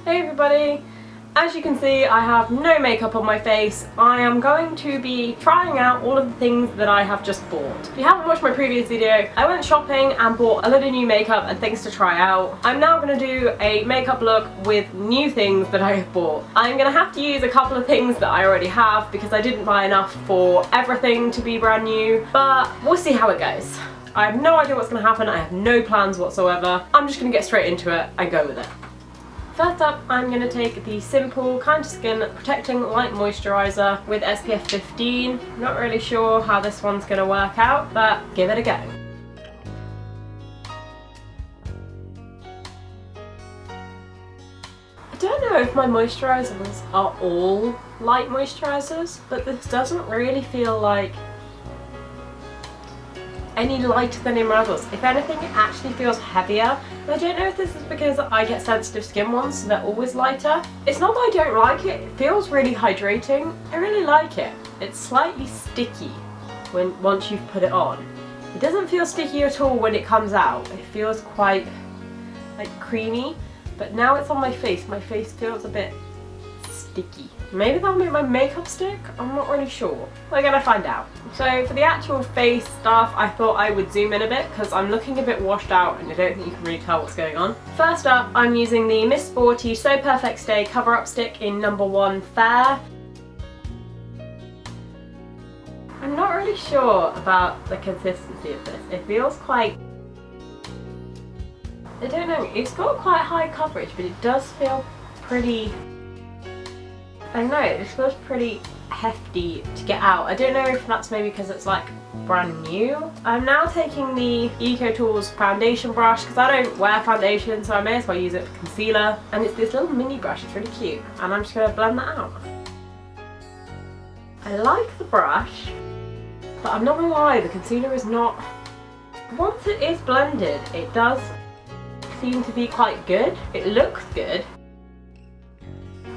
Hey everybody! As you can see, I have no makeup on my face. I am going to be trying out all of the things that I have just bought. If you haven't watched my previous video, I went shopping and bought a lot of new makeup and things to try out. I'm now going to do a makeup look with new things that I have bought. I'm going to have to use a couple of things that I already have because I didn't buy enough for everything to be brand new, but we'll see how it goes. I have no idea what's going to happen, I have no plans whatsoever. I'm just going to get straight into it and go with it. First up, I'm going to take the Simple Kind Skin Protecting Light Moisturiser with SPF 15. Not really sure how this one's going to work out, but give it a go. I don't know if my moisturisers are all light moisturisers, but this doesn't really feel like any lighter than in my others. If anything, it actually feels heavier. And I don't know if this is because I get sensitive skin ones, so they're always lighter. It's not that I don't like it, it feels really hydrating. I really like it. It's slightly sticky once you've put it on. It doesn't feel sticky at all when it comes out. It feels quite like creamy, but now it's on my face feels a bit sticky. Maybe that'll make my makeup stick? I'm not really sure. We're gonna find out. So for the actual face stuff, I thought I would zoom in a bit because I'm looking a bit washed out and I don't think you can really tell what's going on. First up, I'm using the Miss Sporty So Perfect Stay Cover Up Stick in number 1 Fair. I'm not really sure about the consistency of this. It feels quite... I don't know, it's got quite high coverage, but it does feel pretty... I don't know, it just feels pretty hefty to get out. I don't know if that's maybe because it's like brand new. I'm now taking the Eco Tools foundation brush because I don't wear foundation, so I may as well use it for concealer. And it's this little mini brush, it's really cute. And I'm just going to blend that out. I like the brush, but I'm not going to lie, the concealer is not... Once it is blended, it does seem to be quite good. It looks good.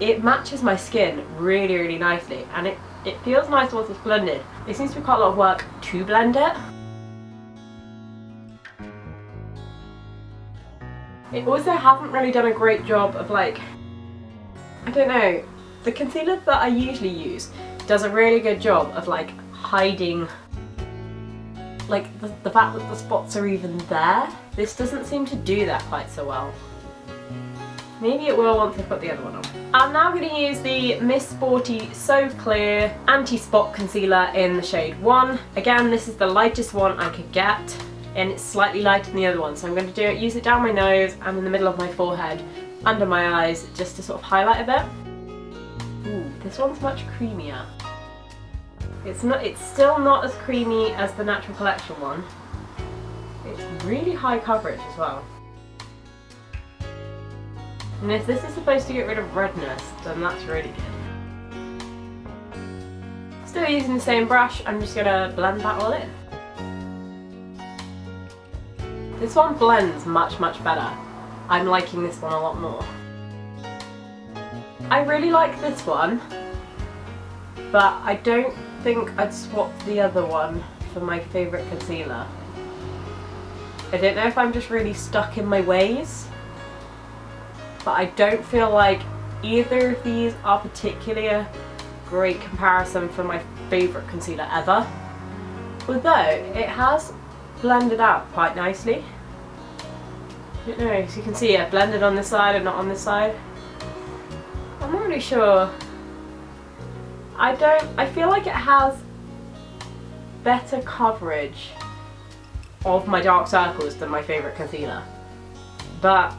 It matches my skin really, really nicely, and it feels nice once it's blended. It seems to be quite a lot of work to blend it. It also hasn't really done a great job of like, I don't know, the concealer that I usually use does a really good job of like hiding like the fact that the spots are even there. This doesn't seem to do that quite so well. Maybe it will once I put the other one on. I'm now going to use the Miss Sporty So Clear Anti-Spot Concealer in the shade 1. Again, this is the lightest one I could get, and it's slightly lighter than the other one, so I'm going to use it down my nose and in the middle of my forehead, under my eyes, just to sort of highlight a bit. Ooh, this one's much creamier. It's still not as creamy as the Natural Collection one. It's really high coverage as well. And if this is supposed to get rid of redness, then that's really good. Still using the same brush, I'm just going to blend that all in. This one blends much, much better. I'm liking this one a lot more. I really like this one, but I don't think I'd swap the other one for my favourite concealer. I don't know if I'm just really stuck in my ways, but I don't feel like either of these are particularly a great comparison for my favourite concealer ever. Although it has blended out quite nicely. I don't know, as you can see, I've blended on this side and not on this side. I'm not really sure. I feel like it has better coverage of my dark circles than my favourite concealer. But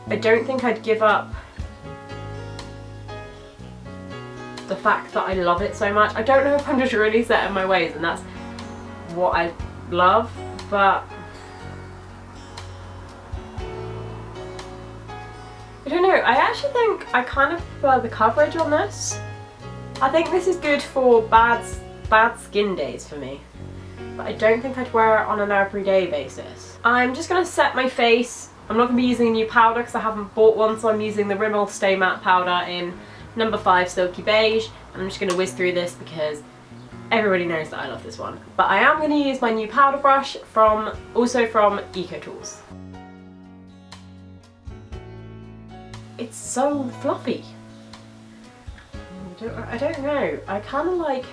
I don't think I'd give up the fact that I love it so much. I don't know if I'm just really set in my ways and that's what I love, but I don't know, I actually think I kind of prefer the coverage on this. I think this is good for bad skin days for me, but I don't think I'd wear it on an everyday basis. I'm just going to set my face. I'm not going to be using a new powder because I haven't bought one, so I'm using the Rimmel Stay Matte powder in number 5 Silky Beige. I'm just going to whiz through this because Everybody knows that I love this one. But I am going to use my new powder brush also from Eco Tools. It's so fluffy. I don't know. I kind of like,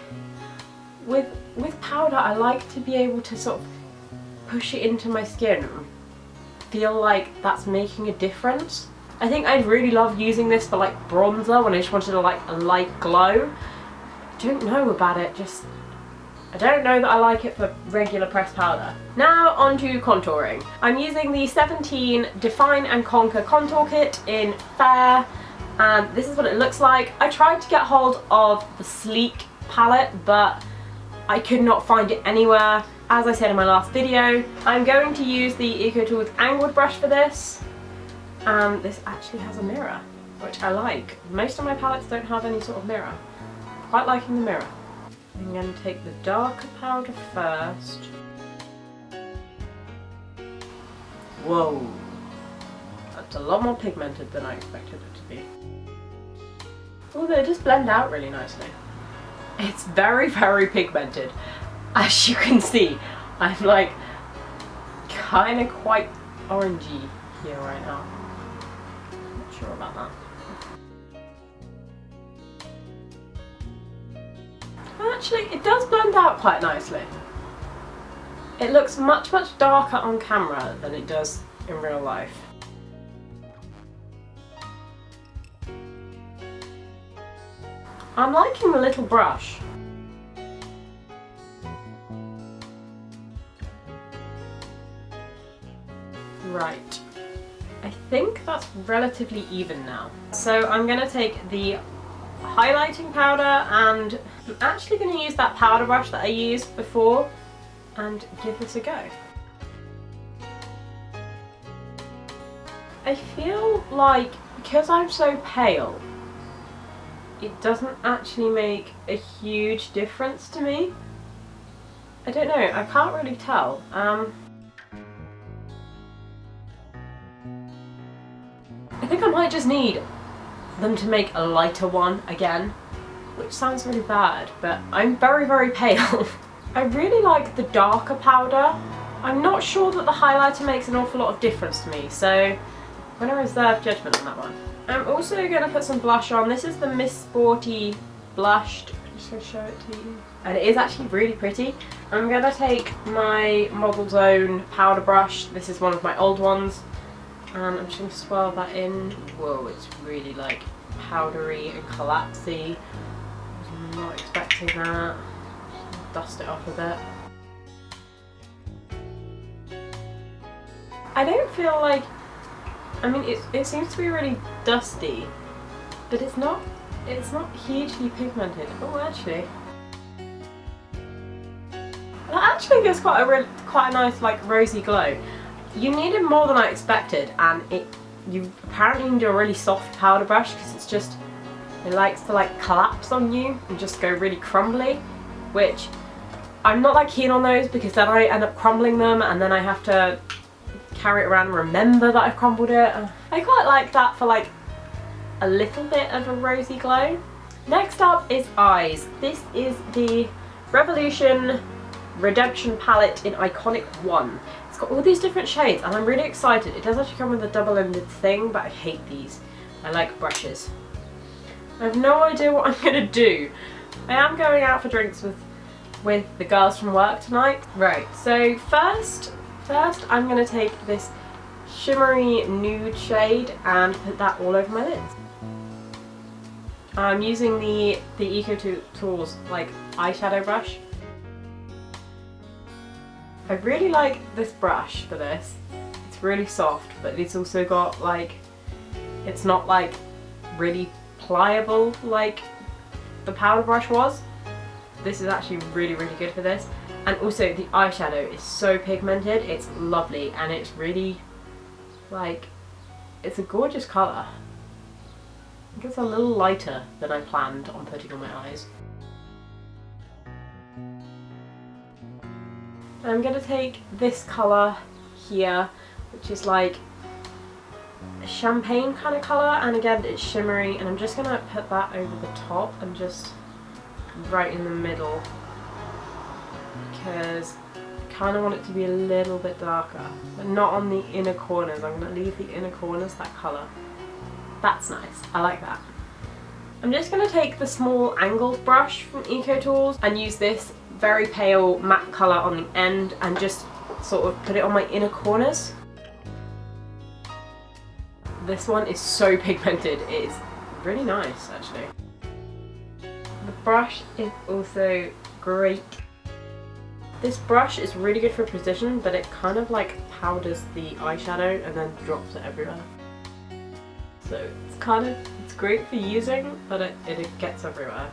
with powder, I like to be able to sort of push it into my skin, feel like that's making a difference. I think I'd really love using this for like bronzer when I just wanted like a light glow. I don't know about it, I don't know that I like it for regular pressed powder. Now on to contouring. I'm using the 17 Define and Conquer Contour Kit in Fair, and this is what it looks like. I tried to get hold of the Sleek palette, but I could not find it anywhere. As I said in my last video, I'm going to use the Eco Tools angled brush for this, and this actually has a mirror, which I like. Most of my palettes don't have any sort of mirror. Quite liking the mirror. I'm going to take the darker powder first. Whoa, that's a lot more pigmented than I expected it to be. Although they just blend out really nicely. It's very, very pigmented. As you can see, I'm like kind of quite orangey here right now. Not sure about that. Actually, it does blend out quite nicely. It looks much, much darker on camera than it does in real life. I'm liking the little brush. Right. I think that's relatively even now. So I'm going to take the highlighting powder, and I'm actually going to use that powder brush that I used before and give this a go. I feel like because I'm so pale, it doesn't actually make a huge difference to me. I don't know, I can't really tell. I think I might just need them to make a lighter one again, which sounds really bad, but I'm very, very pale. I really like the darker powder. I'm not sure that the highlighter makes an awful lot of difference to me, so I'm going to reserve judgment on that one. I'm also going to put some blush on. This is the Miss Sporty Blushed. I'm just going to show it to you. And it is actually really pretty. I'm going to take my Model's Own powder brush. This is one of my old ones. And I'm just going to swirl that in. Whoa, it's really like powdery and collapsy. I was not expecting that. Dust it off a bit. I don't feel like, I mean it seems to be really dusty, but it's not hugely pigmented. Oh, actually. That actually gives quite a nice like rosy glow. You needed more than I expected, and you apparently need a really soft powder brush because it likes to like collapse on you and just go really crumbly, which I'm not that keen on those because then I end up crumbling them and then I have to carry it around and remember that I've crumbled it. I quite like that for like a little bit of a rosy glow. Next up is eyes. This is the Revolution Redemption palette in Iconic 1. It's got all these different shades and I'm really excited. It does actually come with a double-ended thing, but I hate these. I like brushes. I have no idea what I'm going to do. I am going out for drinks with the girls from work tonight. Right, so first I'm going to take this shimmery nude shade and put that all over my lids. I'm using the Eco Tools like eyeshadow brush. I really like this brush for this. It's really soft, but it's also got like, it's not like really pliable like the powder brush was. This is actually really, really good for this. And also the eyeshadow is so pigmented, it's lovely, and it's really like, it's a gorgeous colour. I think it's a little lighter than I planned on putting on my eyes. I'm going to take this colour here, which is like a champagne kind of colour, and again it's shimmery, and I'm just going to put that over the top and just right in the middle because I kind of want it to be a little bit darker, but not on the inner corners. I'm going to leave the inner corners that colour. That's nice. I like that. I'm just going to take the small angled brush from Eco Tools and use this very pale matte colour on the end and just sort of put it on my inner corners. This one is so pigmented. It is really nice, actually. The brush is also great. This brush is really good for precision, but it kind of like powders the eyeshadow and then drops it everywhere. So it's great for using, but it gets everywhere.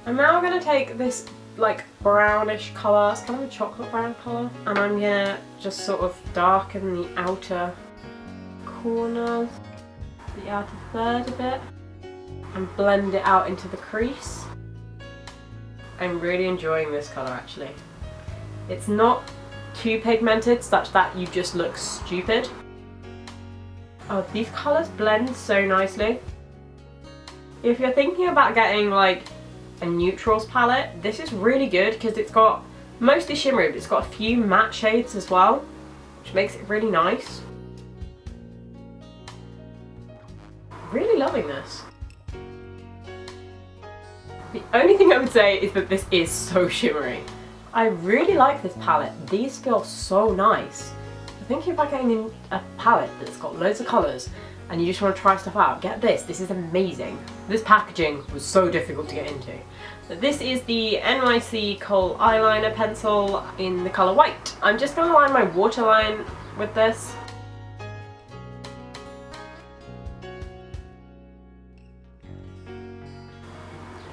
I'm now going to take this like brownish colour, it's kind of a chocolate brown colour, and I'm going to just sort of darken the outer corners, the outer third a bit, and blend it out into the crease. I'm really enjoying this colour actually. It's not too pigmented such that you just look stupid. Oh, these colours blend so nicely. If you're thinking about getting like a neutrals palette, this is really good because it's got mostly shimmery, but it's got a few matte shades as well, which makes it really nice. Really loving this. The only thing I would say is that this is so shimmery. I really like this palette. These feel so nice. Thinking about getting in a palette that's got loads of colours and you just want to try stuff out, get this. This is amazing. This packaging was so difficult to get into. So this is the NYC Kohl eyeliner pencil in the colour white. I'm just going to line my waterline with this.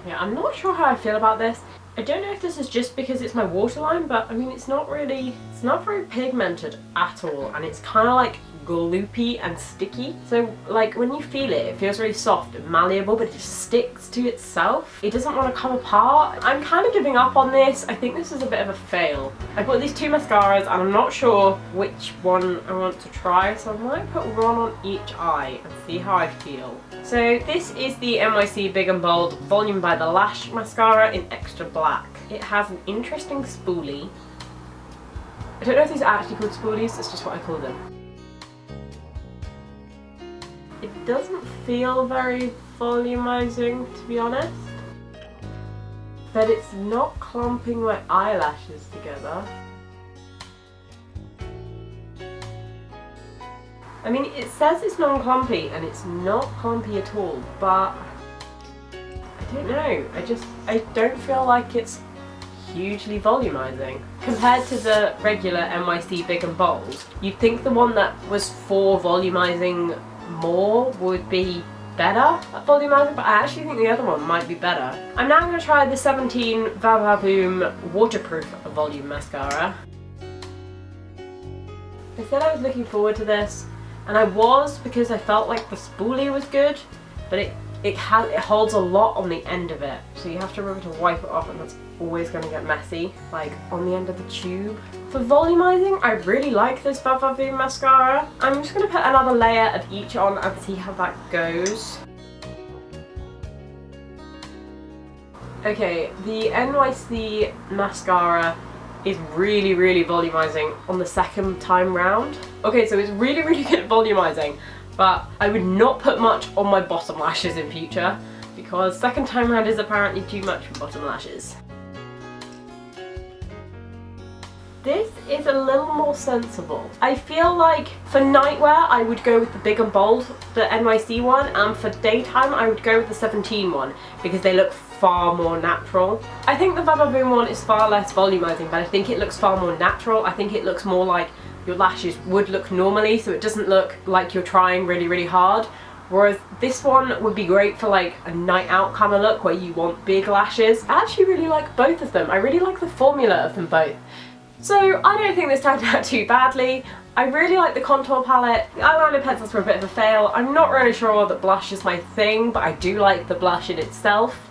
Yeah, I'm not sure how I feel about this. I don't know if this is just because it's my waterline, but I mean it's not very pigmented at all, and it's kind of like gloopy and sticky. So like when you feel it, it feels really soft and malleable, but it just sticks to itself. It doesn't want to come apart. I'm kind of giving up on this. I think this is a bit of a fail. I bought these two mascaras and I'm not sure which one I want to try, so I might put one on each eye and see how I feel. So this is the NYC Big and Bold Volume by the Lash mascara in extra black. It has an interesting spoolie. I don't know if these are actually called spoolies, it's just what I call them. It doesn't feel very volumizing, to be honest, but it's not clumping my eyelashes together. I mean, it says it's non-clumpy and it's not clumpy at all, but I don't know, I don't feel like it's hugely volumizing. Compared to the regular NYC Big and Bold, you'd think the one that was for volumizing more would be better at volumizing, but I actually think the other one might be better. I'm now going to try the 17 Vavavoom Waterproof Volume Mascara. I said I was looking forward to this, and I was, because I felt like the spoolie was good, but it holds a lot on the end of it, so you have to remember to wipe it off, and that's always going to get messy, like on the end of the tube. For volumizing, I really like this Vavavoom mascara. I'm just going to put another layer of each on and see how that goes. Okay, the NYC mascara is really, really volumizing on the second time round. Okay, so it's really, really good at volumizing, but I would not put much on my bottom lashes in future, because second time round is apparently too much for bottom lashes. This is a little more sensible. I feel like for nightwear I would go with the Big and Bold, the NYC one, and for daytime I would go with the 17 one because they look far more natural. I think the Vavavoom one is far less volumizing, but I think it looks far more natural. I think it looks more like your lashes would look normally, so it doesn't look like you're trying really, really hard. Whereas this one would be great for like a night out kind of look where you want big lashes. I actually really like both of them. I really like the formula of them both. So I don't think this turned out too badly. I really like the contour palette. The eyeliner pencils were a bit of a fail. I'm not really sure that blush is my thing, but I do like the blush in itself.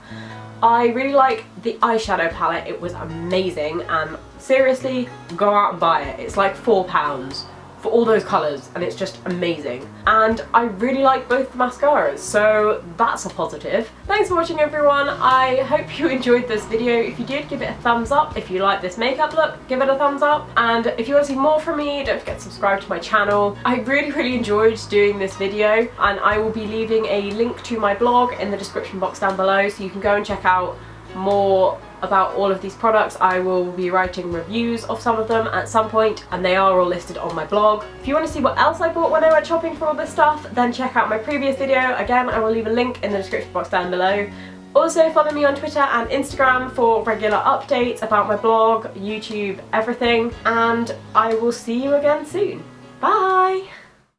I really like the eyeshadow palette. It was amazing, and seriously, go out and buy it. It's like £4 for all those colours, and it's just amazing. And I really like both the mascaras, so that's a positive. Thanks for watching, everyone. I hope you enjoyed this video. If you did, give it a thumbs up. If you like this makeup look, give it a thumbs up. And if you want to see more from me, don't forget to subscribe to my channel. I really enjoyed doing this video, and I will be leaving a link to my blog in the description box down below, so you can go and check out more about all of these products. I will be writing reviews of some of them at some point, and they are all listed on my blog. If you want to see what else I bought when I went shopping for all this stuff, then check out my previous video. Again, I will leave a link in the description box down below. Also follow me on Twitter and Instagram for regular updates about my blog, YouTube, everything, and I will see you again soon. Bye!